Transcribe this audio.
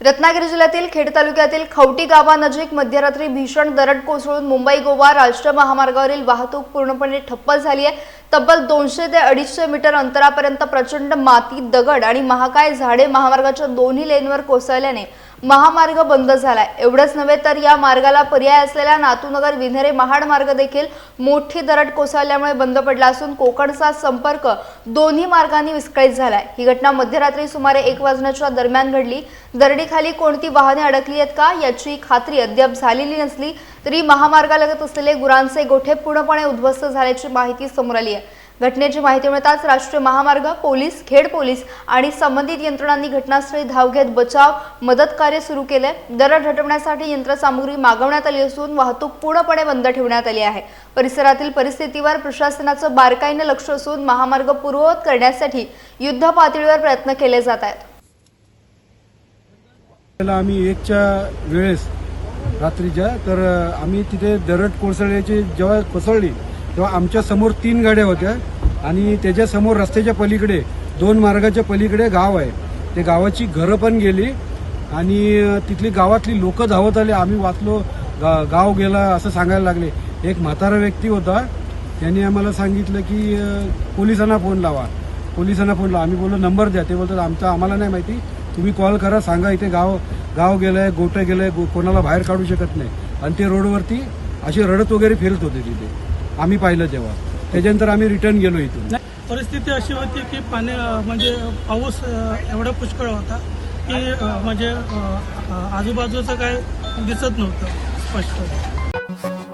रत्नागिरी जिल्ह्यातील खेड तालुक्यातील खवटी गावानजीक मध्यरात्री भीषण दरड कोसळून मुंबई गोवा राष्ट्रीय महामार्गावरील वाहतूक पूर्णपणे ठप्प झाली आहे। तब्बल 200 ते 250 मीटर अंतरापर्यंत प्रचंड माती, दगड आणि महाकाय झाडे महामार्गाच्या दोन्ही लेनवर कोसळल्याने महामार्ग बंद झालाय। एवढंच नव्हे तर या मार्गाला पर्याय असलेला नातूनगर विन्हेरे महाड मार्ग देखील मोठी दरड कोसळल्यामुळे बंद पडला असून कोकणचा संपर्क दोन्ही मार्गांनी विस्कळीत झालाय। ही घटना मध्यरात्री सुमारे 1 वाजण्याच्या दरम्यान घडली। दरडीखाली कोणती वाहने अडकली आहेत का याची खात्री अद्याप झालेली नसली तरी महामार्गालगत असलेले गुरांचे गोठे पूर्णपणे उद्ध्वस्त झाल्याची माहिती समोर आली आहे। घटनेची माहिती मिळताच राष्ट्रीय महामार्ग पोलीस, खेड पोलीस आणि संबंधित यंत्रणांनी घटनास्थळी धाव घेत बचाव मदत कार्य सुरू केले। दरड हटवण्यासाठी यंत्रसामुग्री मागवण्यात आली असून वाहतूक पूर्णपणे बंद ठेवण्यात आली आहे। परिसरातील परिस्थितीवर प्रशासनाचं बारकाईने लक्ष असून महामार्ग पूर्ववत करण्यासाठी युद्ध पातळीवर प्रयत्न केले जात आहेत। आम्ही 1च्या वेळेस रात्रीच्या तर आम्ही तिथे दरड कोसळल्याची जेव्हा कोसळली तेव्हा आमच्या समोर 3 गाड्या होत्या आणि त्याच्या समोर रस्त्याच्या पलीकडे 2 मार्गाच्या पलीकडे गाव आहे। ते गावाची घरं पण गेली आणि तिथली गावातली लोक धावत आले। आम्ही वाचलो, गाव गेला असं सांगायला लागले। एक म्हातारा व्यक्ती होता, त्यांनी आम्हाला सांगितलं की पोलिसांना फोन लावा। आम्ही बोललो नंबर द्या। ते बोलतात आम्हाला नाही माहिती, तुम्ही कॉल करा, सांगा इथे गाव गेलंय, गोठं गेलंय, कोणाला बाहेर काढू शकत नाही। आणि ते रोडवरती असे रडत वगैरे फिरत होते तिथे, आम्ही पाहिलं तेव्हा। त्याच्यानंतर आम्ही रिटर्न गेलो इथून। परिस्थिती अशी होती की म्हणजे पाऊस एवढा पुष्कळ होता की म्हणजे आजूबाजूचं काय दिसत नव्हतं स्पष्ट।